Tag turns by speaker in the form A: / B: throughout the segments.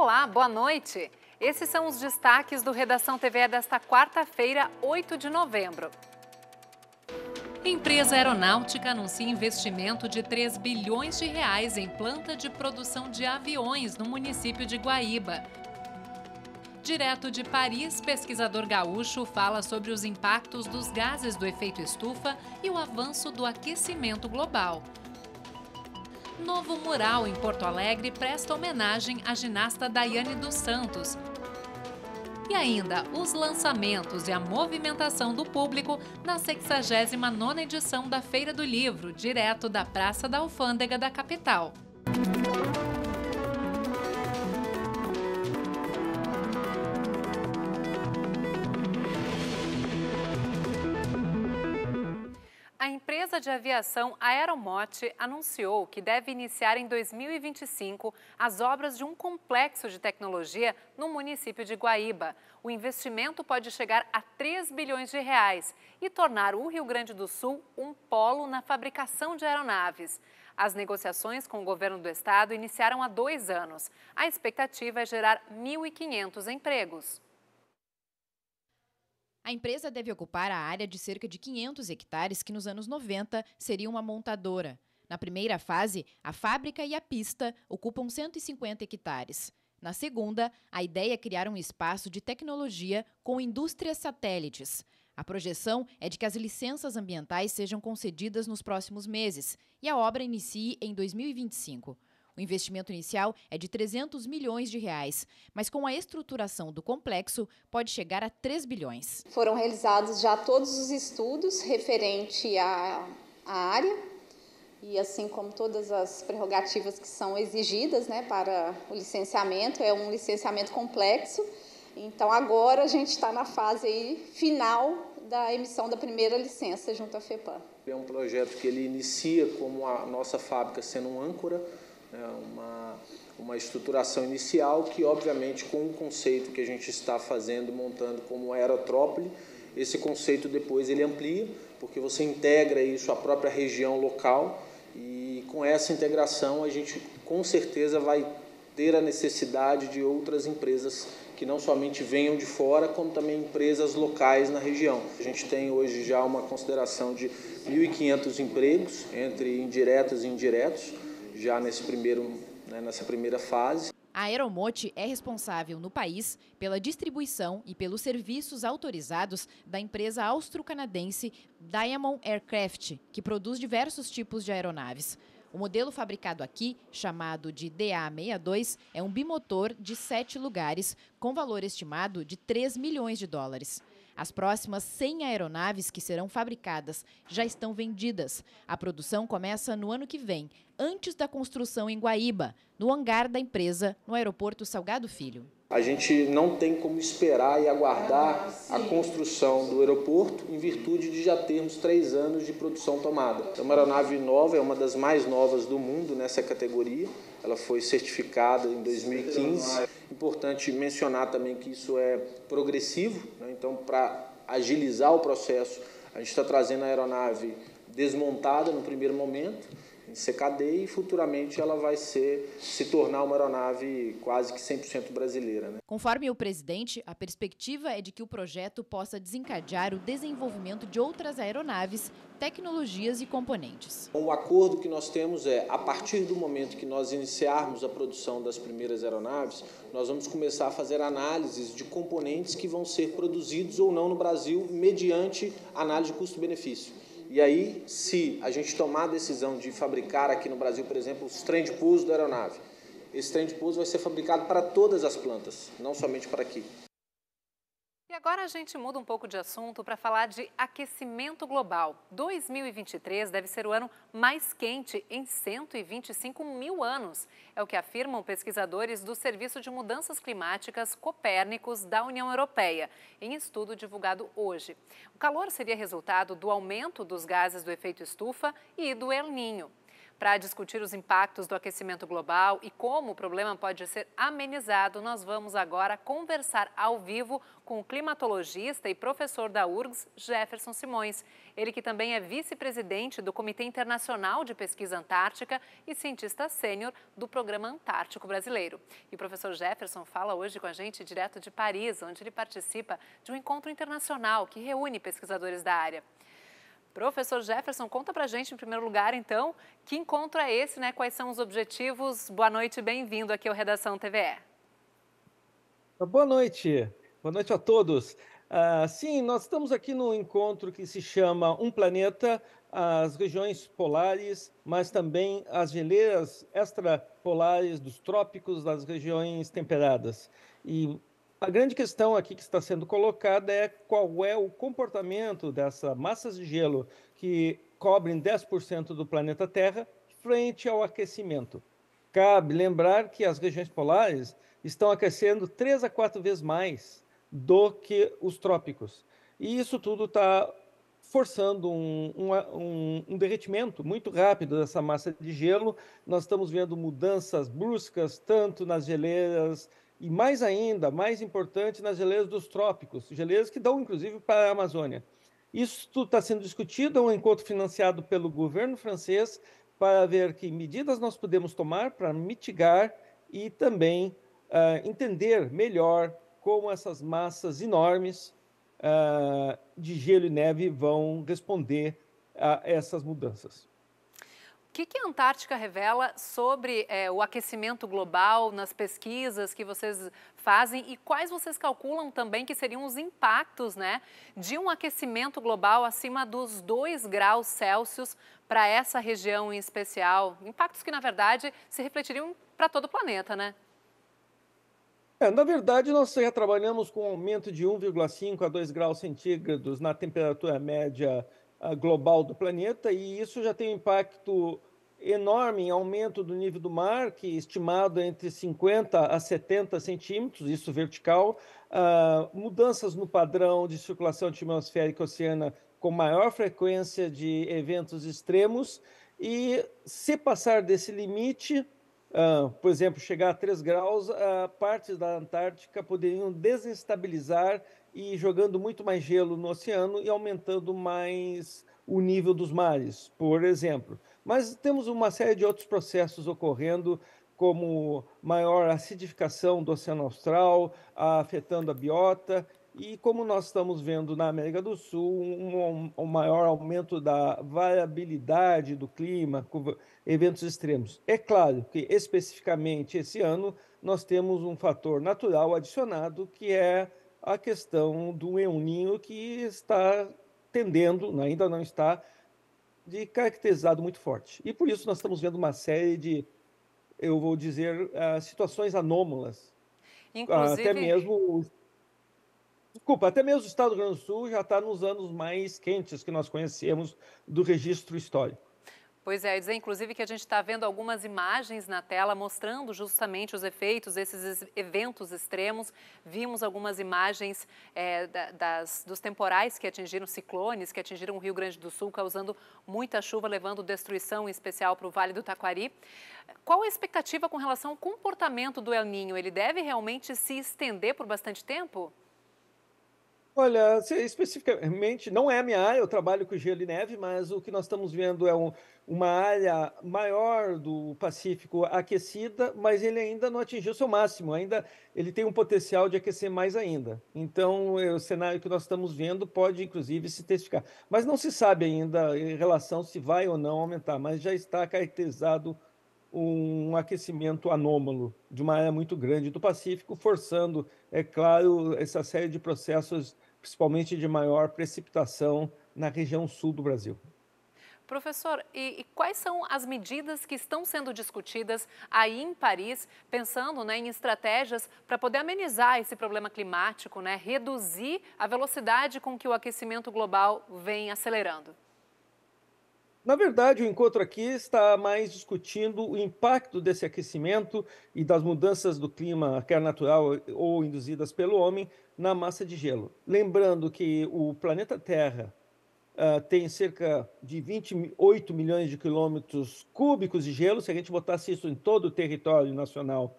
A: Olá, boa noite. Esses são os destaques do Redação TV desta quarta-feira, 8 de novembro. Empresa aeronáutica anuncia investimento de 3 bilhões de reais em planta de produção de aviões no município de Guaíba. Direto de Paris, pesquisador gaúcho fala sobre os impactos dos gases do efeito estufa e o avanço do aquecimento global. Novo mural em Porto Alegre presta homenagem à ginasta Daiane dos Santos. E ainda os lançamentos e a movimentação do público na 69ª edição da Feira do Livro, direto da Praça da Alfândega da capital. A empresa de aviação Aeromote anunciou que deve iniciar em 2025 as obras de um complexo de tecnologia no município de Guaíba. O investimento pode chegar a 3 bilhões de reais e tornar o Rio Grande do Sul um polo na fabricação de aeronaves. As negociações com o governo do estado iniciaram há 2 anos. A expectativa é gerar 1.500 empregos.
B: A empresa deve ocupar a área de cerca de 500 hectares que nos anos 90 seria uma montadora. Na primeira fase, a fábrica e a pista ocupam 150 hectares. Na segunda, a ideia é criar um espaço de tecnologia com indústrias satélites. A projeção é de que as licenças ambientais sejam concedidas nos próximos meses e a obra inicie em 2025. O investimento inicial é de 300 milhões de reais, mas com a estruturação do complexo pode chegar a 3 bilhões.
C: Foram realizados já todos os estudos referente à área e assim como todas as prerrogativas que são exigidas, para o licenciamento, é um licenciamento complexo. Então agora a gente está na fase final da emissão da primeira licença junto à FEPAM.
D: É um projeto que ele inicia como a nossa fábrica sendo um âncora, uma estruturação inicial que, obviamente, com o conceito que a gente está fazendo, montando como aerotrópole, esse conceito depois ele amplia, porque você integra isso à própria região local e com essa integração a gente com certeza vai ter a necessidade de outras empresas que não somente venham de fora, como também empresas locais na região. A gente tem hoje já uma consideração de 1.500 empregos, entre indiretos e indiretos, já nessa primeira fase.
B: A Aeromote é responsável no país pela distribuição e pelos serviços autorizados da empresa austro-canadense Diamond Aircraft, que produz diversos tipos de aeronaves. O modelo fabricado aqui, chamado de DA-62, é um bimotor de 7 lugares, com valor estimado de 3 milhões de dólares. As próximas 100 aeronaves que serão fabricadas já estão vendidas. A produção começa no ano que vem, antes da construção em Guaíba, no hangar da empresa, no aeroporto Salgado Filho.
D: A gente não tem como esperar e aguardar a construção do aeroporto em virtude de já termos 3 anos de produção tomada. É uma aeronave nova, é uma das mais novas do mundo nessa categoria. Ela foi certificada em 2015. Importante mencionar também que isso é progressivo, então para agilizar o processo, a gente está trazendo a aeronave desmontada no primeiro momento, em CKD, e futuramente ela vai se tornar uma aeronave quase que 100% brasileira.
B: Conforme o presidente, a perspectiva é de que o projeto possa desencadear o desenvolvimento de outras aeronaves, tecnologias e componentes.
D: O acordo que nós temos é, a partir do momento que nós iniciarmos a produção das primeiras aeronaves, nós vamos começar a fazer análises de componentes que vão ser produzidos ou não no Brasil mediante análise de custo-benefício. E aí, se a gente tomar a decisão de fabricar aqui no Brasil, por exemplo, os trem de pouso da aeronave, esse trem de pouso vai ser fabricado para todas as plantas, não somente para aqui.
A: E agora a gente muda um pouco de assunto para falar de aquecimento global. 2023 deve ser o ano mais quente em 125 mil anos. É o que afirmam pesquisadores do Serviço de Mudanças Climáticas Copérnicos da União Europeia, em estudo divulgado hoje. O calor seria resultado do aumento dos gases do efeito estufa e do El Niño. para discutir os impactos do aquecimento global e como o problema pode ser amenizado, nós vamos agora conversar ao vivo com o climatologista e professor da URGS, Jefferson Simões. Ele que também é vice-presidente do Comitê Internacional de Pesquisa Antártica e cientista sênior do Programa Antártico Brasileiro. E o professor Jefferson fala hoje com a gente direto de Paris, onde ele participa de um encontro internacional que reúne pesquisadores da área. Professor Jefferson, conta pra gente, em primeiro lugar, então, que encontro é esse, né? Quais são os objetivos? Boa noite e bem-vindo aqui ao Redação TVE.
E: Boa noite a todos. Sim, nós estamos aqui num encontro que se chama Um Planeta, as regiões polares, mas também as geleiras extrapolares dos trópicos, das regiões temperadas. E a grande questão aqui que está sendo colocada é qual é o comportamento dessas massas de gelo que cobrem 10% do planeta Terra frente ao aquecimento. Cabe lembrar que as regiões polares estão aquecendo 3 a 4 vezes mais do que os trópicos. E isso tudo está forçando um derretimento muito rápido dessa massa de gelo. Nós estamos vendo mudanças bruscas, tanto nas geleiras e mais ainda, mais importante, nas geleiras dos trópicos, geleiras que dão, inclusive, para a Amazônia. Isso tudo está sendo discutido, é um encontro financiado pelo governo francês para ver que medidas nós podemos tomar para mitigar e também entender melhor como essas massas enormes de gelo e neve vão responder a essas mudanças.
A: O que a Antártica revela sobre o aquecimento global nas pesquisas que vocês fazem e quais vocês calculam também que seriam os impactos, né, de um aquecimento global acima dos 2 graus Celsius para essa região em especial? Impactos que, na verdade, se refletiriam para todo o planeta, né?
E: Na verdade, nós já trabalhamos com um aumento de 1,5 a 2 graus centígrados na temperatura média global do planeta, e isso já tem um impacto enorme em aumento do nível do mar, que é estimado entre 50 a 70 centímetros, isso vertical, mudanças no padrão de circulação atmosférica oceana com maior frequência de eventos extremos, e se passar desse limite, por exemplo, chegar a 3 graus, partes da Antártica poderiam desestabilizar e jogando muito mais gelo no oceano e aumentando mais o nível dos mares, por exemplo. Mas temos uma série de outros processos ocorrendo, como maior acidificação do Oceano Austral, afetando a biota, e como nós estamos vendo na América do Sul, um maior aumento da variabilidade do clima, com eventos extremos. É claro que, especificamente esse ano, nós temos um fator natural adicionado, que é a questão do El Niño, que está tendendo, ainda não está, de caracterizado muito forte. E por isso nós estamos vendo uma série de, eu vou dizer, situações anômalas.
A: Inclusive...
E: Até mesmo o estado do Rio Grande do Sul já está nos anos mais quentes que nós conhecemos do registro histórico.
A: Pois é, dizer inclusive que a gente está vendo algumas imagens na tela mostrando justamente os efeitos desses eventos extremos. Vimos algumas imagens dos temporais que atingiram ciclones, que atingiram o Rio Grande do Sul, causando muita chuva, levando destruição em especial para o Vale do Taquari. Qual a expectativa com relação ao comportamento do El Niño? Ele deve realmente se estender por bastante tempo?
E: Olha, especificamente, não é a minha área, eu trabalho com gelo e neve, mas o que nós estamos vendo é uma área maior do Pacífico aquecida, mas ele ainda não atingiu seu máximo, ainda ele tem um potencial de aquecer mais ainda. Então, o cenário que nós estamos vendo pode, inclusive, se intensificar. Mas não se sabe ainda em relação se vai ou não aumentar, mas já está caracterizado um aquecimento anômalo de uma área muito grande do Pacífico, forçando, é claro, essa série de processos, principalmente de maior precipitação na região sul do Brasil.
A: Professor, e quais são as medidas que estão sendo discutidas aí em Paris, pensando, né, em estratégias para poder amenizar esse problema climático, né, reduzir a velocidade com que o aquecimento global vem acelerando?
E: Na verdade, o encontro aqui está mais discutindo o impacto desse aquecimento e das mudanças do clima, quer natural ou induzidas pelo homem, na massa de gelo. Lembrando que o planeta Terra tem cerca de 28 milhões de quilômetros cúbicos de gelo. Se a gente botasse isso em todo o território nacional,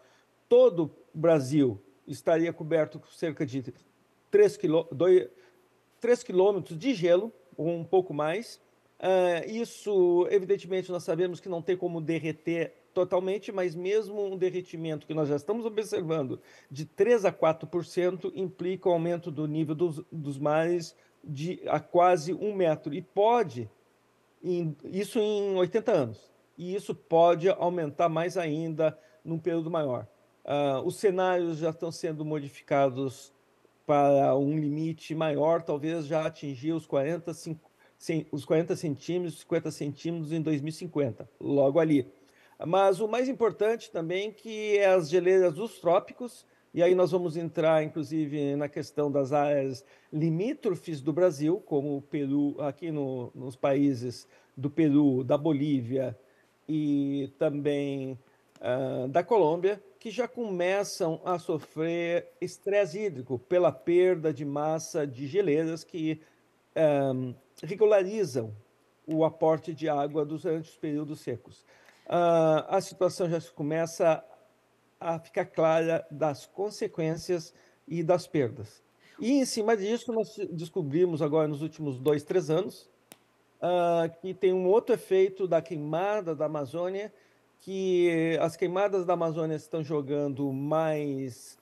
E: todo o Brasil estaria coberto com cerca de 3 quilômetros de gelo, ou um pouco mais. Isso, evidentemente, nós sabemos que não tem como derreter totalmente, mas mesmo um derretimento que nós já estamos observando de 3 a 4% implica o aumento do nível dos mares a quase 1 metro. E isso em 80 anos. E isso pode aumentar mais ainda num período maior. Os cenários já estão sendo modificados para um limite maior, talvez já atingir os 40 centímetros, 50 centímetros em 2050, logo ali. Mas o mais importante também que é as geleiras dos trópicos, e aí nós vamos entrar, inclusive, na questão das áreas limítrofes do Brasil, como o Peru, aqui nos países do Peru, da Bolívia e também da Colômbia, que já começam a sofrer estresse hídrico pela perda de massa de geleiras que regularizam o aporte de água durante os períodos secos. A situação já começa a ficar clara das consequências e das perdas. E, em cima disso, nós descobrimos agora, nos últimos 2, 3 anos, que tem um outro efeito da queimada da Amazônia, que as queimadas da Amazônia estão jogando mais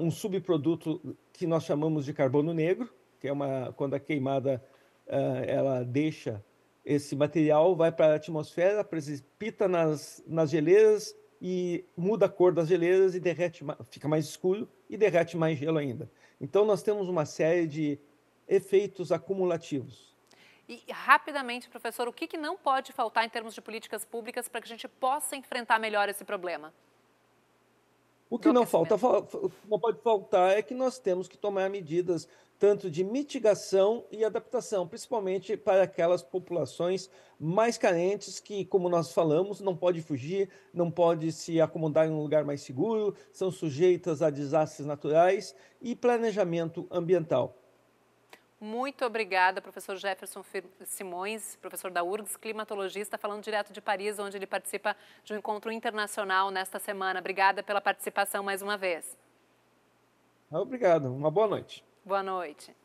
E: um subproduto que nós chamamos de carbono negro, que é quando a queimada ela deixa esse material, vai para a atmosfera, precipita nas geleiras e muda a cor das geleiras e derrete, fica mais escuro e derrete mais gelo ainda. Então, nós temos uma série de efeitos acumulativos.
A: E, rapidamente, professor, o que não pode faltar em termos de políticas públicas para que a gente possa enfrentar melhor esse problema?
E: O que não pode faltar é que nós temos que tomar medidas tanto de mitigação e adaptação, principalmente para aquelas populações mais carentes que, como nós falamos, não pode fugir, não pode se acomodar em um lugar mais seguro, são sujeitas a desastres naturais e planejamento ambiental.
A: Muito obrigada, professor Jefferson Simões, professor da URGS, climatologista, falando direto de Paris, onde ele participa de um encontro internacional nesta semana. Obrigada pela participação mais uma vez.
E: Obrigado. Uma boa noite.
A: Boa noite.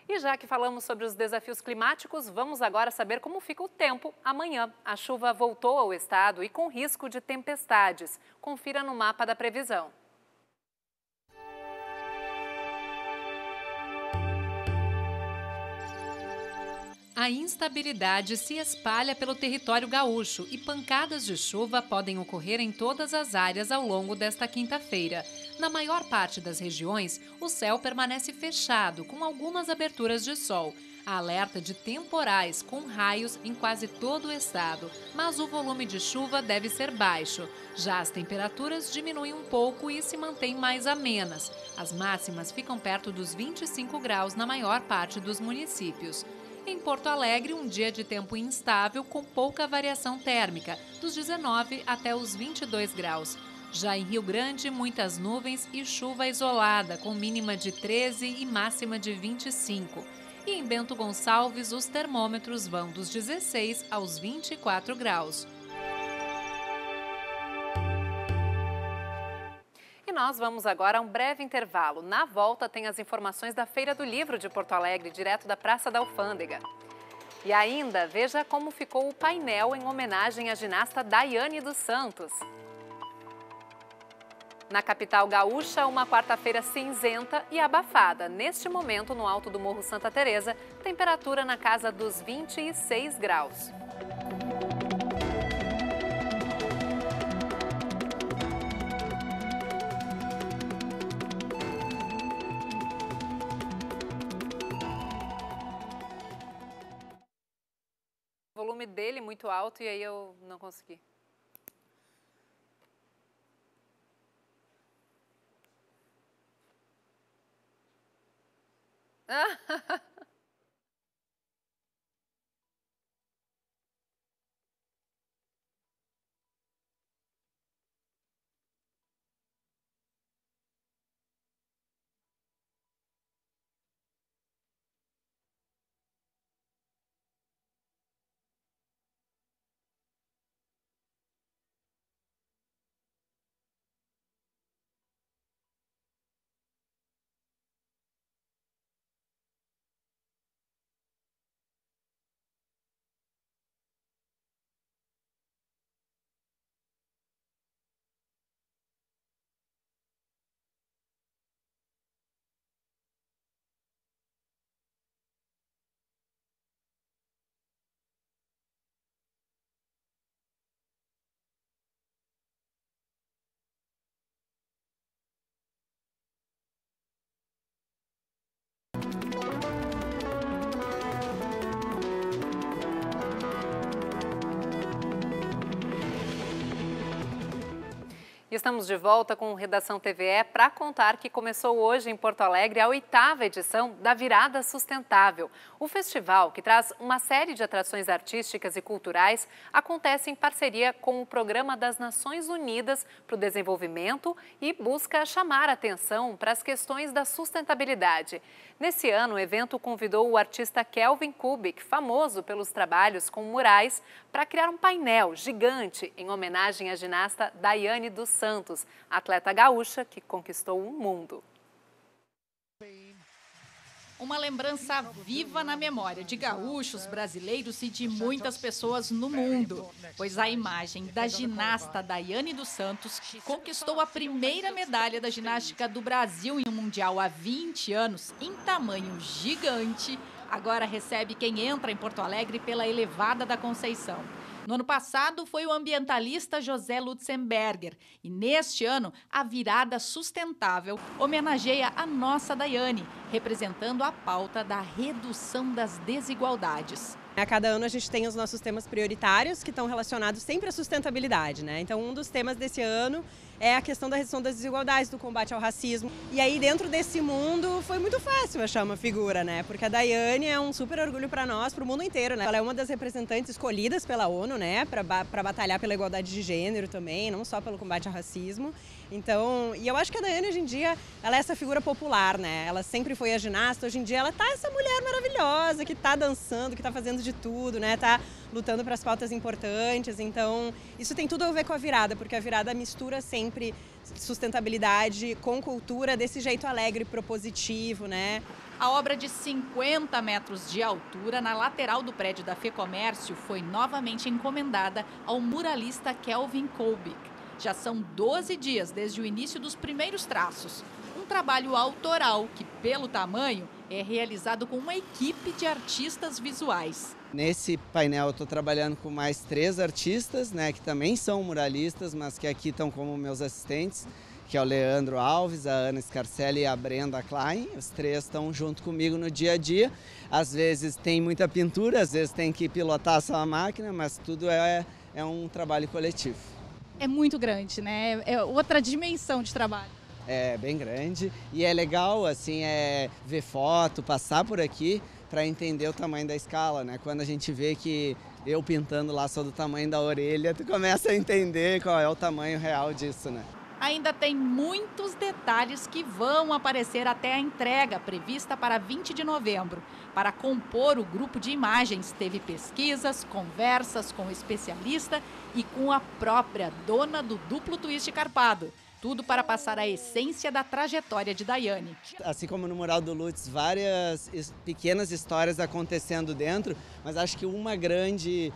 A: E já que falamos sobre os desafios climáticos, vamos agora saber como fica o tempo amanhã. A chuva voltou ao estado e com risco de tempestades. Confira no mapa da previsão. A instabilidade se espalha pelo território gaúcho e pancadas de chuva podem ocorrer em todas as áreas ao longo desta quinta-feira. Na maior parte das regiões, o céu permanece fechado, com algumas aberturas de sol. Há alerta de temporais com raios em quase todo o estado, mas o volume de chuva deve ser baixo. Já as temperaturas diminuem um pouco e se mantêm mais amenas. As máximas ficam perto dos 25 graus na maior parte dos municípios. Em Porto Alegre, um dia de tempo instável com pouca variação térmica, dos 19 até os 22 graus. Já em Rio Grande, muitas nuvens e chuva isolada, com mínima de 13 e máxima de 25. E em Bento Gonçalves, os termômetros vão dos 16 aos 24 graus. E nós vamos agora a um breve intervalo. Na volta tem as informações da Feira do Livro de Porto Alegre, direto da Praça da Alfândega. E ainda, veja como ficou o painel em homenagem à ginasta Daiane dos Santos. Na capital gaúcha, uma quarta-feira cinzenta e abafada. Neste momento, no alto do Morro Santa Teresa, temperatura na casa dos 26 graus. O volume dele muito alto e aí eu não consegui. E estamos de volta com o Redação TVE para contar que começou hoje em Porto Alegre a 8ª edição da Virada Sustentável. O festival, que traz uma série de atrações artísticas e culturais, acontece em parceria com o Programa das Nações Unidas para o Desenvolvimento e busca chamar a atenção para as questões da sustentabilidade. Nesse ano, o evento convidou o artista Kelvin Kubik, famoso pelos trabalhos com murais, para criar um painel gigante em homenagem à ginasta Daiane dos Santos, atleta gaúcha que conquistou o mundo.
F: Uma lembrança viva na memória de gaúchos, brasileiros e de muitas pessoas no mundo, pois a imagem da ginasta Daiane dos Santos conquistou a primeira medalha da ginástica do Brasil em um mundial há 20 anos, em tamanho gigante, agora recebe quem entra em Porto Alegre pela Elevada da Conceição. No ano passado foi o ambientalista José Lutzenberger e neste ano a Virada Sustentável homenageia a nossa Daiane, representando a pauta da redução das desigualdades.
G: A cada ano a gente tem os nossos temas prioritários que estão relacionados sempre à sustentabilidade, né? Então um dos temas desse ano é a questão da redução das desigualdades, do combate ao racismo. E aí dentro desse mundo foi muito fácil achar uma figura, né? Porque a Daiane é um super orgulho para nós, para o mundo inteiro, né? Ela é uma das representantes escolhidas pela ONU, né? Para batalhar pela igualdade de gênero também, não só pelo combate ao racismo. Então, e eu acho que a Daiane hoje em dia, ela é essa figura popular, né? Ela sempre foi a ginasta, hoje em dia ela tá essa mulher maravilhosa que tá dançando, que tá fazendo de tudo, né? Tá lutando para as pautas importantes. Então, isso tem tudo a ver com a virada, porque a virada mistura sempre sustentabilidade com cultura desse jeito alegre, propositivo, né?
F: A obra de 50 metros de altura na lateral do prédio da FEComércio foi novamente encomendada ao muralista Kelvin Kubik. Já são 12 dias desde o início dos primeiros traços. Um trabalho autoral que, pelo tamanho, é realizado com uma equipe de artistas visuais.
H: Nesse painel eu estou trabalhando com mais 3 artistas, né, que também são muralistas, mas que aqui estão como meus assistentes, que é o Leandro Alves, a Ana Scarcelli e a Brenda Klein. Os 3 estão junto comigo no dia a dia. Às vezes tem muita pintura, às vezes tem que pilotar só a máquina, mas tudo é um trabalho coletivo.
F: É muito grande, né? É outra dimensão de trabalho.
H: É bem grande e é legal assim, ver foto, passar por aqui para entender o tamanho da escala, né? Quando a gente vê que eu pintando lá sou do tamanho da orelha, tu começa a entender qual é o tamanho real disso, né?
F: Ainda tem muitos detalhes que vão aparecer até a entrega, prevista para 20 de novembro. Para compor o grupo de imagens, teve pesquisas, conversas com o especialista e com a própria dona do duplo twist carpado. Tudo para passar a essência da trajetória de Daiane.
H: Assim como no mural do Lutz, várias pequenas histórias acontecendo dentro, mas acho que uma grande,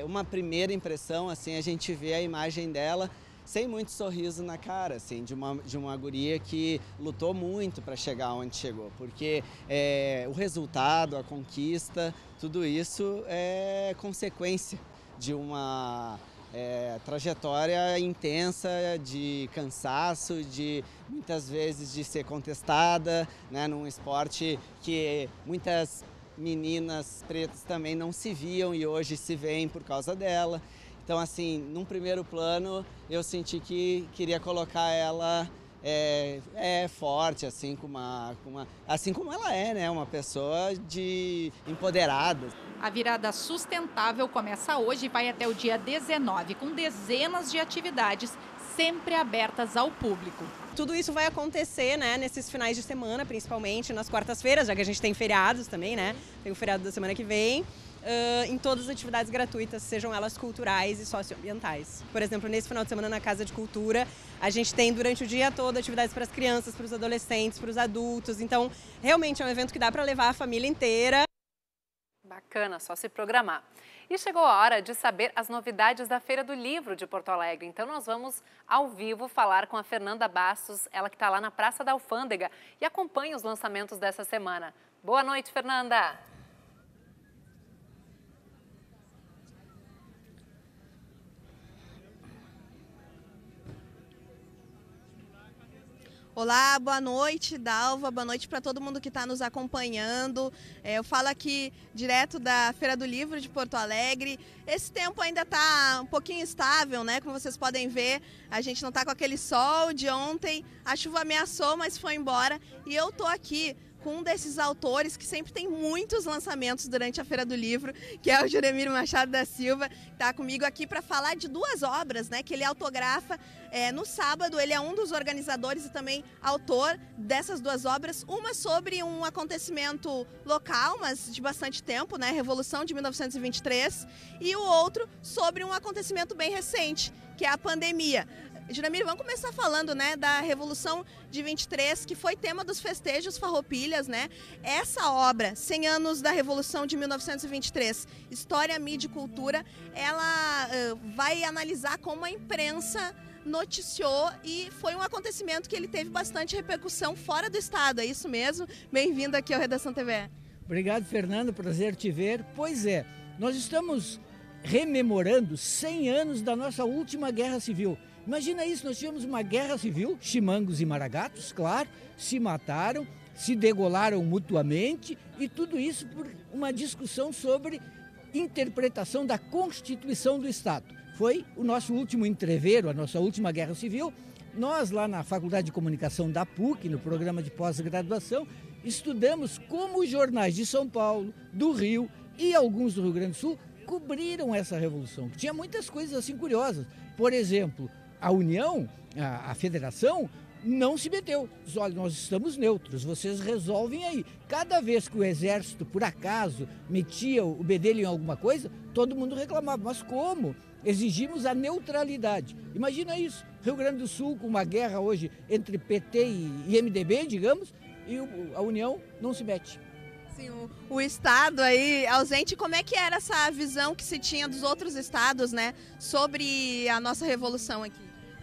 H: uma primeira impressão, assim, a gente vê a imagem dela sem muito sorriso na cara, assim, de uma guria que lutou muito para chegar onde chegou, porque o resultado, a conquista, tudo isso é consequência de uma trajetória intensa, de cansaço, de muitas vezes de ser contestada, né, num esporte que muitas meninas pretas também não se viam e hoje se veem por causa dela. Então, assim, num primeiro plano, eu senti que queria colocar ela forte, assim, assim como ela é, né? Uma pessoa empoderada.
F: A Virada Sustentável começa hoje e vai até o dia 19, com dezenas de atividades sempre abertas ao público.
G: Tudo isso vai acontecer, né, nesses finais de semana, principalmente nas quartas-feiras, já que a gente tem feriados também, né? Tem o feriado da semana que vem. Em todas as atividades gratuitas, sejam elas culturais e socioambientais. Por exemplo, nesse final de semana na Casa de Cultura, a gente tem durante o dia todo atividades para as crianças, para os adolescentes, para os adultos. Então, realmente é um evento que dá para levar a família inteira.
A: Bacana, só se programar. E chegou a hora de saber as novidades da Feira do Livro de Porto Alegre. Então nós vamos ao vivo falar com a Fernanda Bastos, ela que está lá na Praça da Alfândega e acompanha os lançamentos dessa semana. Boa noite, Fernanda!
I: Olá, boa noite, Dalva, boa noite para todo mundo que está nos acompanhando. Eu falo aqui direto da Feira do Livro de Porto Alegre. Esse tempo ainda está um pouquinho instável, né? Como vocês podem ver, a gente não está com aquele sol de ontem. A chuva ameaçou, mas foi embora. E eu tô aqui com um desses autores que sempre tem muitos lançamentos durante a Feira do Livro, que é o Juremir Machado da Silva, que está comigo aqui para falar de 2 obras, né, que ele autografa no sábado. Ele é um dos organizadores e também autor dessas 2 obras, uma sobre um acontecimento local, mas de bastante tempo, né, Revolução de 1923, e o outro sobre um acontecimento bem recente, que é a pandemia. Juremir, vamos começar falando, né, da Revolução de 23, que foi tema dos festejos Farroupilhas, né? Essa obra, 100 anos da Revolução de 1923, História, Mídia e Cultura, ela vai analisar como a imprensa noticiou, e foi um acontecimento que ele teve bastante repercussão fora do estado, é isso mesmo? Bem-vindo aqui ao Redação TV.
J: Obrigado, Fernando, prazer te ver. Pois é, nós estamos rememorando 100 anos da nossa última Guerra Civil. Imagina isso, nós tivemos uma guerra civil, chimangos e maragatos, claro, se mataram, se degolaram mutuamente, e tudo isso por uma discussão sobre interpretação da Constituição do Estado. Foi o nosso último entreveiro, a nossa última guerra civil. Nós, lá na Faculdade de Comunicação da PUC, no programa de pós-graduação, estudamos como os jornais de São Paulo, do Rio e alguns do Rio Grande do Sul cobriram essa revolução. Tinha muitas coisas assim curiosas. Por exemplo, a União, a Federação, não se meteu. Diz, olha, nós estamos neutros, vocês resolvem aí. Cada vez que o Exército, por acaso, metia o bedelho em alguma coisa, todo mundo reclamava. Mas como? Exigimos a neutralidade. Imagina isso, Rio Grande do Sul, com uma guerra hoje entre PT e MDB, digamos, e a União não se mete.
I: Sim, o Estado aí ausente. Como é que era essa visão que se tinha dos outros estados, né, sobre a nossa revolução aqui?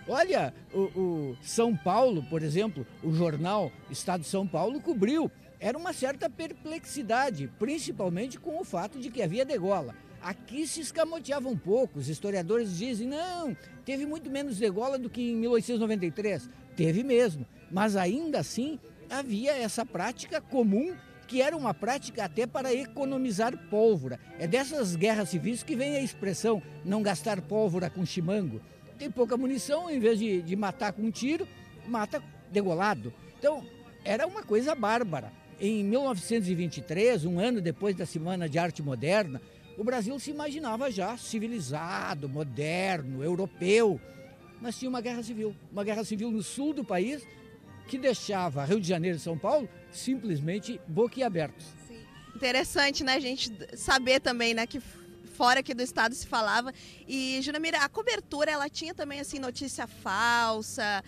J: Olha, o São Paulo, por exemplo, o jornal Estado de São Paulo cobriu. Era uma certa perplexidade, principalmente com o fato de que havia degola. Aqui se escamoteava um pouco, os historiadores dizem, não, teve muito menos degola do que em 1893. Teve mesmo, mas ainda assim havia essa prática comum, que era uma prática até para economizar pólvora. É dessas guerras civis que vem a expressão não gastar pólvora com chimango. Tem pouca munição, em vez de matar com um tiro, mata degolado. Então, era uma coisa bárbara. Em 1923, um ano depois da Semana de Arte Moderna, o Brasil se imaginava já civilizado, moderno, europeu. Mas tinha uma guerra civil no sul do país, que deixava Rio de Janeiro e São Paulo simplesmente boquiabertos.
I: Sim. Interessante, né, a gente saber também, né, que fora aqui do estado se falava. E, Juremir, a cobertura, ela tinha também, assim, notícia falsa,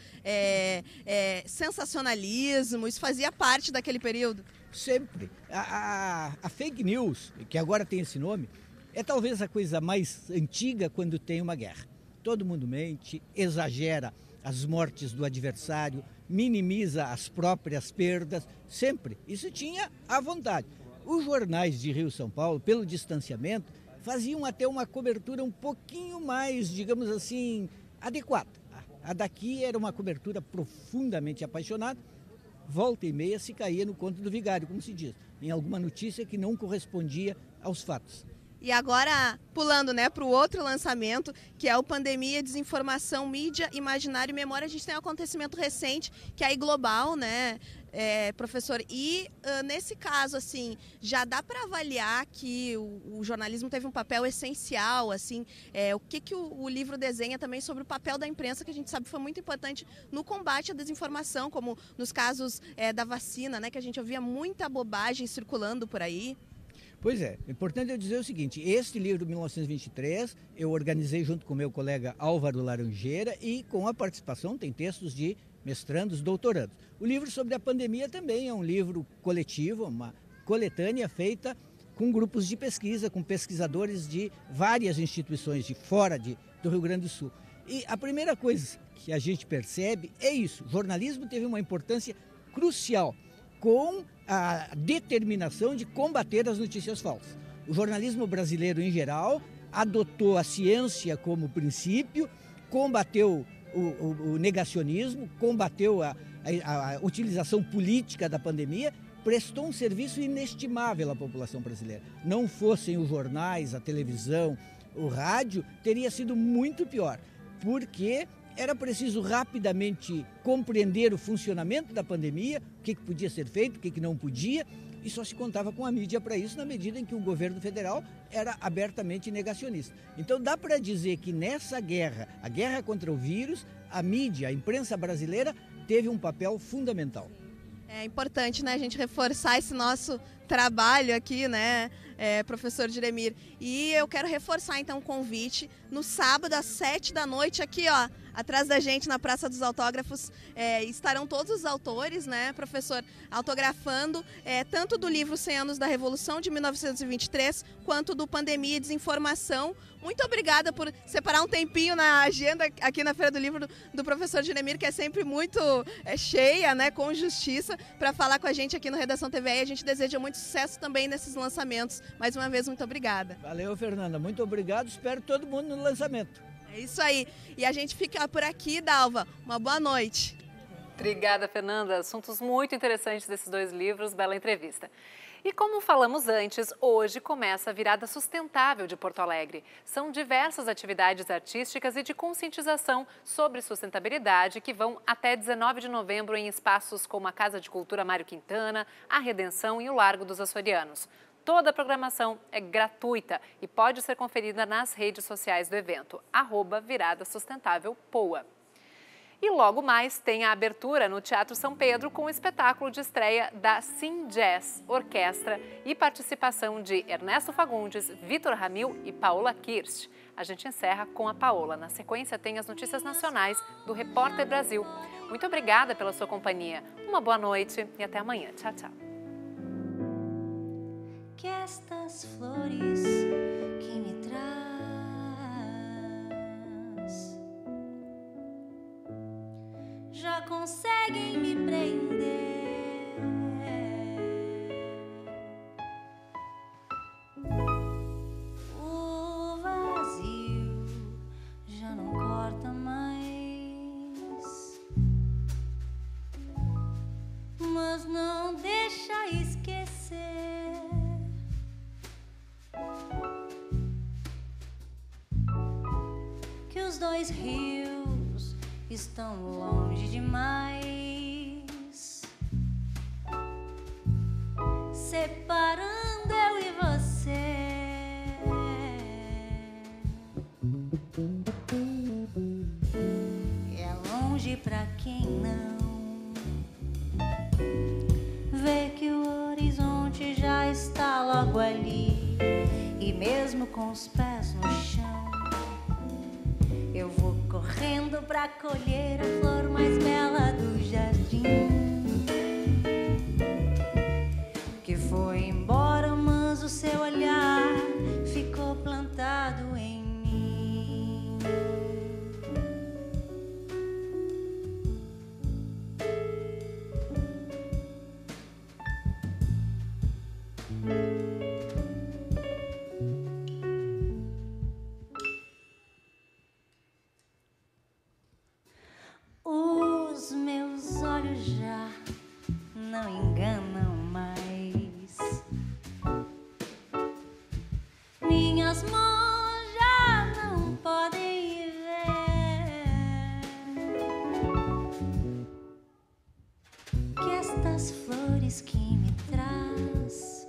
I: sensacionalismo, isso fazia parte daquele período?
J: Sempre. A fake news, que agora tem esse nome, é talvez a coisa mais antiga quando tem uma guerra. Todo mundo mente, exagera as mortes do adversário, minimiza as próprias perdas, sempre. Isso tinha à vontade. Os jornais de Rio e São Paulo, pelo distanciamento, faziam até uma cobertura um pouquinho mais, digamos assim, adequada. A daqui era uma cobertura profundamente apaixonada, volta e meia se caía no conto do vigário, como se diz, em alguma notícia que não correspondia aos fatos.
I: E agora, pulando, né, para o outro lançamento, que é o Pandemia, Desinformação, Mídia, Imaginário e Memória, a gente tem um acontecimento recente, que é aí global, né, professor? E nesse caso, assim, já dá para avaliar que o jornalismo teve um papel essencial, assim, o que o livro desenha também sobre o papel da imprensa, que a gente sabe foi muito importante no combate à desinformação, como nos casos da vacina, né, que a gente ouvia muita bobagem circulando por aí.
J: Pois é, importante eu dizer o seguinte, este livro, 1923, eu organizei junto com meu colega Álvaro Laranjeira e com a participação, tem textos de mestrandos, doutorandos. O livro sobre a pandemia também é um livro coletivo, uma coletânea feita com grupos de pesquisa, com pesquisadores de várias instituições de fora do Rio Grande do Sul. E a primeira coisa que a gente percebe é isso, o jornalismo teve uma importância crucial com a determinação de combater as notícias falsas. O jornalismo brasileiro, em geral, adotou a ciência como princípio, combateu o negacionismo, combateu a utilização política da pandemia, prestou um serviço inestimável à população brasileira. Não fossem os jornais, a televisão, o rádio, teria sido muito pior, porque era preciso rapidamente compreender o funcionamento da pandemia, o que podia ser feito, o que não podia, e só se contava com a mídia para isso, na medida em que o governo federal era abertamente negacionista. Então dá para dizer que nessa guerra, a guerra contra o vírus, a mídia, a imprensa brasileira teve um papel fundamental.
I: É importante, né, a gente reforçar esse nosso trabalho aqui, né, professor Jeremir. E eu quero reforçar então o convite no sábado às 7 da noite aqui, ó, atrás da gente na Praça dos Autógrafos, estarão todos os autores, né, professor, autografando tanto do livro 100 anos da Revolução de 1923 quanto do Pandemia e Desinformação. Muito obrigada por separar um tempinho na agenda aqui na Feira do Livro do professor Jeremir, que é sempre muito cheia, né, com justiça, para falar com a gente aqui no Redação TVE. A gente deseja muito sucesso também nesses lançamentos. Mais uma vez, muito obrigada.
J: Valeu, Fernanda. Muito obrigado. Espero todo mundo no lançamento.
I: É isso aí. E a gente fica por aqui, Dalva. Uma boa noite.
A: Obrigada, Fernanda. Assuntos muito interessantes desses 2 livros. Bela entrevista. E como falamos antes, hoje começa a Virada Sustentável de Porto Alegre. São diversas atividades artísticas e de conscientização sobre sustentabilidade que vão até 19 de novembro em espaços como a Casa de Cultura Mário Quintana, a Redenção e o Largo dos Açorianos. Toda a programação é gratuita e pode ser conferida nas redes sociais do evento, @Virada Sustentável Poa. E logo mais tem a abertura no Teatro São Pedro com o espetáculo de estreia da Sim Jazz Orquestra e participação de Ernesto Fagundes, Vitor Ramil e Paola Kirst. A gente encerra com a Paola. Na sequência tem as notícias nacionais do Repórter Brasil. Muito obrigada pela sua companhia. Uma boa noite e até amanhã. Tchau, tchau.
K: Que estas flores que me traz já conseguem me prender. O vazio já não corta mais, mas não deixa esquecer que os 2 rios estão longe demais, separando eu e você. É longe pra quem não vê que o horizonte já está logo ali, e mesmo com os pés no chão, eu vou correndo pra colher a flor mais bela do jardim, que foi embora, mas o seu olhar ficou plantado em mim. Os meus olhos já não enganam mais, minhas mãos já não podem ver que estas flores que me traz